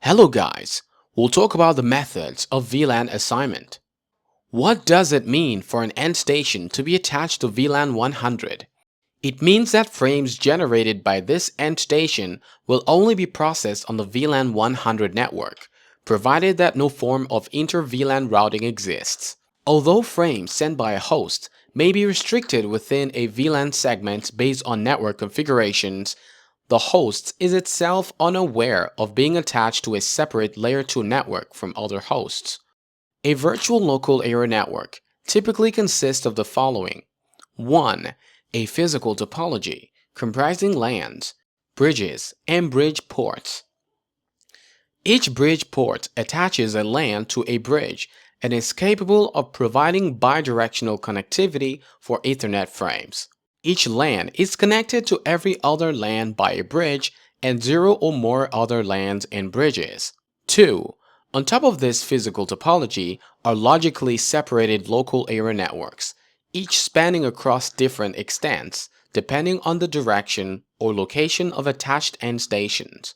Hello guys, we'll talk about the methods of VLAN assignment. What does it mean for an end station to be attached to VLAN 100? It means that frames generated by this end station will only be processed on the VLAN 100 network, provided that no form of inter-VLAN routing exists. Although frames sent by a host may be restricted within a VLAN segment based on network configurations, the host is itself unaware of being attached to a separate Layer 2 network from other hosts. A virtual local area network typically consists of the following. 1. A physical topology comprising LANs, bridges, and bridge ports. Each bridge port attaches a LAN to a bridge and is capable of providing bidirectional connectivity for Ethernet frames. Each LAN is connected to every other LAN by a bridge and 0 or more other LANs and bridges. 2. On top of this physical topology are logically separated local area networks, each spanning across different extents, depending on the direction or location of attached end stations.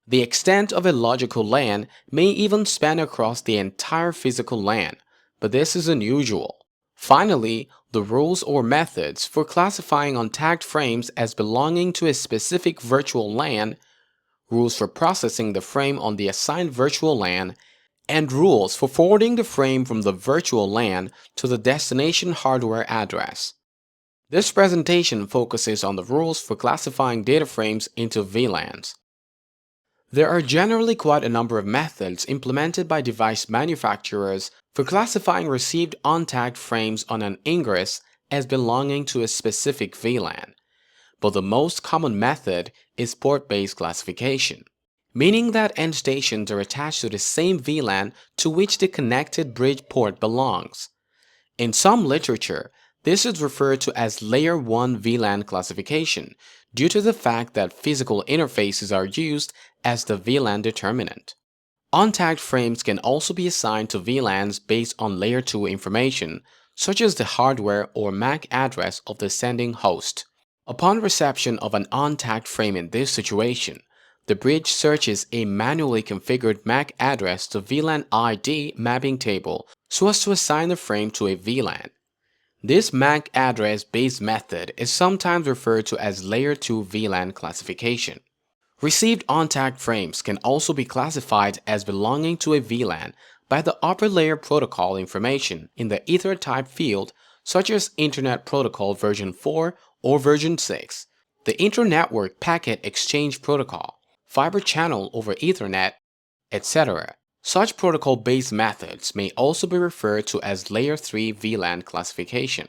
The extent of a logical LAN may even span across the entire physical LAN, but this is unusual. Finally, the rules or methods for classifying untagged frames as belonging to a specific virtual LAN, rules for processing the frame on the assigned virtual LAN, and rules for forwarding the frame from the virtual LAN to the destination hardware address. This presentation focuses on the rules for classifying data frames into VLANs. There are generally quite a number of methods implemented by device manufacturers for classifying received untagged frames on an ingress as belonging to a specific VLAN, but the most common method is port-based classification, meaning that end stations are attached to the same VLAN to which the connected bridge port belongs. In some literature, this is referred to as Layer 1 VLAN classification due to the fact that physical interfaces are used as the VLAN determinant. Untagged frames can also be assigned to VLANs based on Layer 2 information, such as the hardware or MAC address of the sending host. Upon reception of an untagged frame in this situation, the bridge searches a manually configured MAC address to VLAN ID mapping table so as to assign the frame to a VLAN. This MAC address-based method is sometimes referred to as Layer 2 VLAN classification. Received untagged frames can also be classified as belonging to a VLAN by the upper layer protocol information in the Ether type field, such as Internet Protocol version 4 or version 6, the Inter-Network Packet Exchange Protocol, Fiber Channel over Ethernet, etc. Such protocol-based methods may also be referred to as Layer 3 VLAN classification.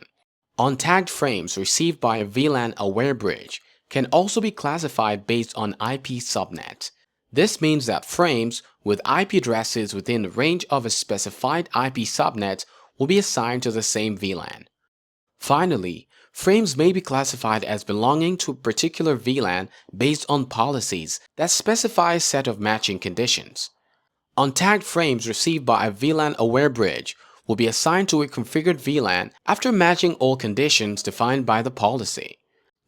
Untagged frames received by a VLAN-aware bridge can also be classified based on IP subnet. This means that frames with IP addresses within the range of a specified IP subnet will be assigned to the same VLAN. Finally, frames may be classified as belonging to a particular VLAN based on policies that specify a set of matching conditions. Untagged frames received by a VLAN-aware bridge will be assigned to a configured VLAN after matching all conditions defined by the policy.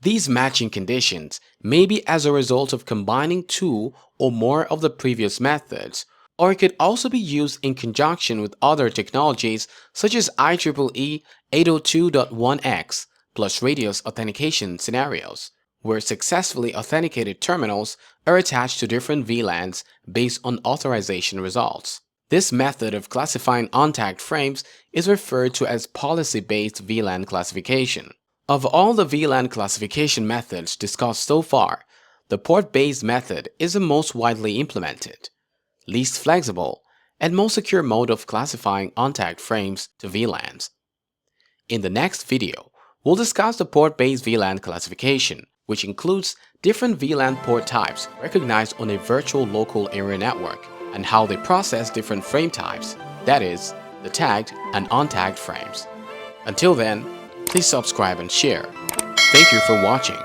These matching conditions may be as a result of combining two or more of the previous methods, or it could also be used in conjunction with other technologies such as IEEE 802.1x plus radius authentication scenarios, where successfully authenticated terminals are attached to different VLANs based on authorization results. This method of classifying untagged frames is referred to as policy-based VLAN classification. Of all the VLAN classification methods discussed so far, the port-based method is the most widely implemented, least flexible, and most secure mode of classifying untagged frames to VLANs. In the next video, we'll discuss the port-based VLAN classification, which includes different VLAN port types recognized on a virtual local area network and how they process different frame types, that is, the tagged and untagged frames. Until then, please subscribe and share. Thank you for watching.